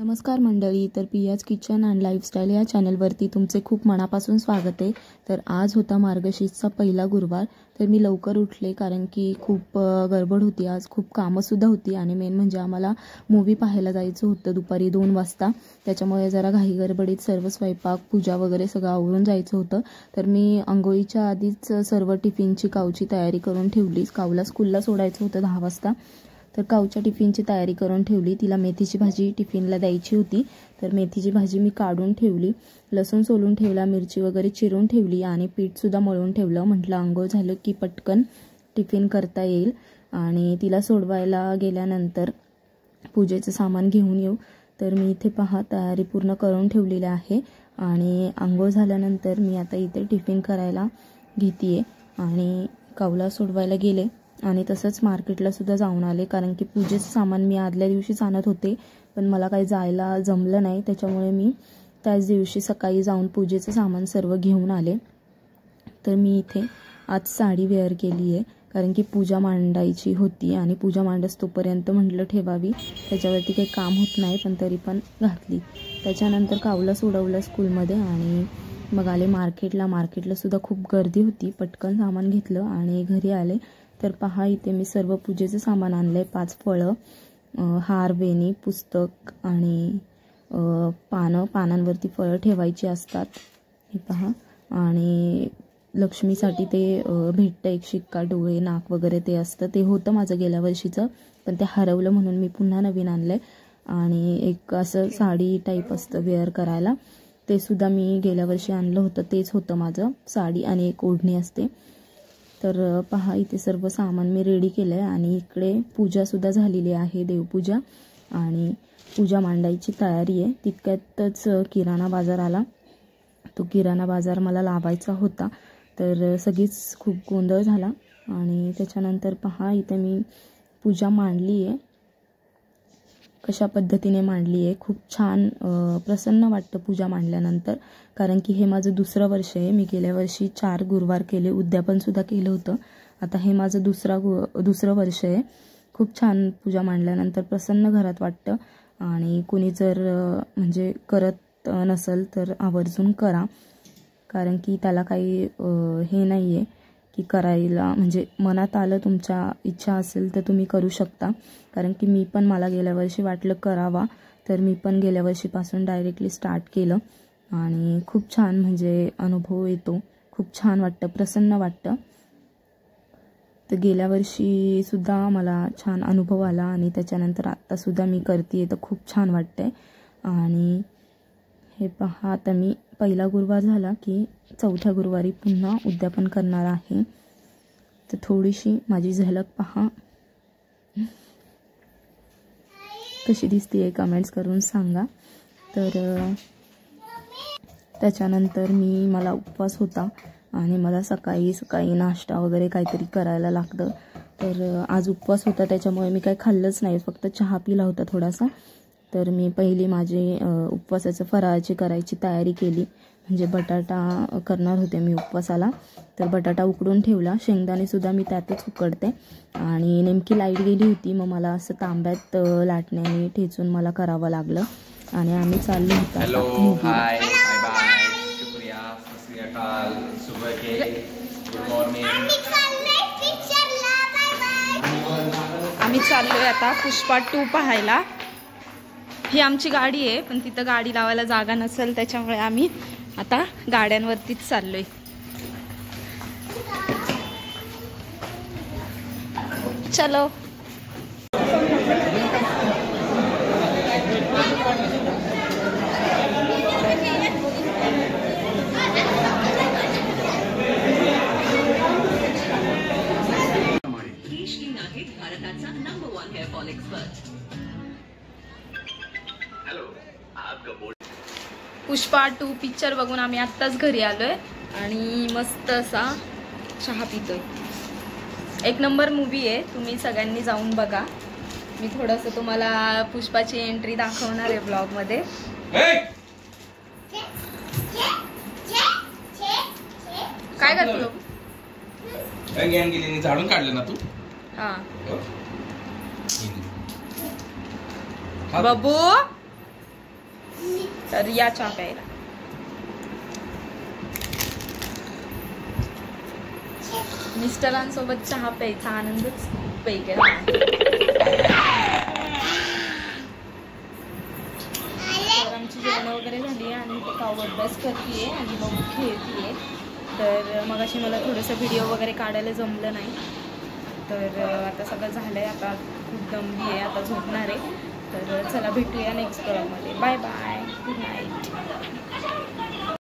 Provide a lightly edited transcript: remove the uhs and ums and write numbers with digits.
नमस्कार मंडळी, तर पियाज किचन अँड लाईफस्टाईल या चॅनलवरती तुमचे खूप मनापासून स्वागत आहे। तर आज होता मार्गशीर्षचा पहिला गुरुवार। तर मी लवकर उठले कारण की खूप गडबड होती, आज खूप कामंसुद्धा होती आणि मेन म्हणजे आम्हाला मूवी पाहायला जायचं होतं दुपारी 2 वाजता। त्याच्यामुळे जरा घाई गडबडीत सर्व स्वयंपाक पूजा वगैरे सगळं आवरून जायचं होतं। तर मी अंघोळीच्या आधीच सर्व टिफिनची कावची तयारी करून ठेवली। कावला स्कूलला सोडायचं होतं 10 वाजता, तर कावच्या टिफिनची तयारी करून ठेवली। तिला मेथीची भाजी टिफिनला द्यायची होती, तर मेथीची भाजी मी काढून ठेवली, लसूण सोलून ठेवला, मिरची वगैरे चिरून ठेवली आणि पीठसुद्धा मळून ठेवलं। म्हटलं अंघोळ झालं की पटकन टिफिन करता येईल आणि तिला सोडवायला गेल्यानंतर पूजेचं सामान घेऊन येऊ। तर मी इथे पहा तयारी पूर्ण करून ठेवलेली आहे आणि अंघोळ झाल्यानंतर मी आता इथे टिफिन करायला घेते आणि कावला सोडवायला गेले आणि तसंच मार्केटला सुद्धा जाऊन आले कारण की पूजेचं सामान मी आदल्या दिवशीच आणत होते, पण मला काही जायला जमलं नाही। त्याच्यामुळे मी त्याच दिवशी सकाळी जाऊन पूजेचं सामान सर्व घेऊन आले। तर मी इथे आज साडी वेअर केली आहे कारण की पूजा मांडायची होती आणि पूजा मांडस तोपर्यंत म्हटलं ठेवावी, त्याच्यावरती काही काम होत नाही, पण तरी पण घातली। त्याच्यानंतर कावला सोडवलं स्कूलमध्ये आणि मग आले मार्केटला सुद्धा खूप गर्दी होती। पटकन सामान घेतलं आणि घरी आले। तर पहा इथे मी सर्व पूजेचं सामान आणलंय, 5 फळं, हार, वेणी, पुस्तक आणि पानांवरती फळं ठेवायची असतात, हे पहा। आणि लक्ष्मीसाठी ते भेटतं एक शिक्का, डोळे, नाक वगैरे ते असतं, ते होतं माझं गेल्या वर्षीचं, पण ते हरवलं म्हणून मी पुन्हा नवीन आणलंय। आणि एक असं साडी टाईप असतं वेअर करायला, ते सुद्धा मी गेल्या वर्षी आणलं होतं, तेच होतं माझं, साडी आणि एक ओढणी असते। तर पहा इथे सर्व सामान मी रेडी केलं आहे आणि इकडे पूजासुद्धा झालेली आहे, देवपूजा, आणि पूजा मांडायची तयारी आहे। तितक्यातच किराणा बाजार आला, तो किराणा बाजार मला लावायचा होता, तर सगळीच खूप गोंधळ झाला। आणि त्याच्यानंतर पहा इथे मी पूजा मांडली आहे, कशा पद्धतीने मांडली आहे, खूप छान प्रसन्न वाटतं पूजा मांडल्यानंतर, कारण की हे माझं दुसरं वर्ष आहे। मी गेल्या वर्षी 4 गुरुवार केले, उद्यापनसुद्धा केलं होतं, आता हे माझं दुसरं वर्ष आहे। खूप छान पूजा मांडल्यानंतर प्रसन्न घरात वाटतं आणि कोणी जर म्हणजे करत नसेल तर आवर्जून करा, कारण की त्याला काही हे नाही आहे की करायला, म्हणजे मनात आलं, तुमच्या इच्छा असेल तर तुम्ही करू शकता। कारण की मला गेल्या वर्षी वाटलं करावा, तर मी पण गेल्या वर्षीपासून डायरेक्टली स्टार्ट केलं आणि खूप छान म्हणजे अनुभव येतो, खूप छान वाटतं, प्रसन्न वाटतं। तर गेल्या वर्षीसुद्धा मला छान अनुभव आला आणि त्याच्यानंतर आत्तासुद्धा मी करते तर खूप छान वाटतंय। आणि हे पहा आता मी पहिला गुरुवार झाला की चौथ्या गुरुवारी पुन्हा उद्यापन करणार आहे। तर थोडीशी माझी झलक पहा कशी दिसते कमेंट्स करून सांगा। तर त्याच्यानंतर मला उपवास होता आणि मला सकाळी नाश्ता वगैरे काहीतरी करायला लागतं, तर आज उपवास होता त्याच्यामुळे मी काही खाल्लंच नाही, फक्त चहा पिला होता थोडासा। तर मी पहिली माझी उपवासाचं फराळाची करायची तयारी केली, म्हणजे बटाटा करणार होते मी उपवासाला, तर बटाटा उकडून ठेवला, शेंगदाणेसुद्धा मी त्यातच उकडते आणि नेमकी लाईट गेली होती, मग मला असं तांब्यात लाटण्याने ठेचून मला करावं लागलं आणि आम्ही चाललो होतो। आम्ही चाललोय आता पुष्पा 2 पाहायला। ही आमची गाडी आहे, पण तिथं गाडी लावायला जागा नसेल, त्याच्यामुळे आम्ही आता गाड्यांवरतीच चाललोय। चलो पुष्पा 2 पिक्चर बघून आम्ही आत्ताच घरी आलोय आणि मस्त असा चहा पितोय। एक नंबर मूवी आहे, तुम्ही सगळ्यांनी जाऊन बघा। मी थोडंसं तुम्हाला पुष्पाची एंट्री दाखवणार आहे ब्लॉगमध्ये। काय करतो? गेम गेली, झाडून काढलं ना तू? हां बाबू तर या चहा प्यायला. मिस्टरांसोबत चहा प्यायचा आनंदच वेगळा. तर आमची जेवणं वगैरे झाली आणि ते काऊ अभ्यास करते आणि मग खेळते. तर मग अशी मला थोडंसं व्हिडिओ वगैरे काढायला जमलं नाही. तर आता सगळं झालं आहे. आता खूप दमली आहे, आता झोपणार आहे. तर चला भेटूया नेक्स्ट ब्लॉगमध्ये. Bye bye, good night.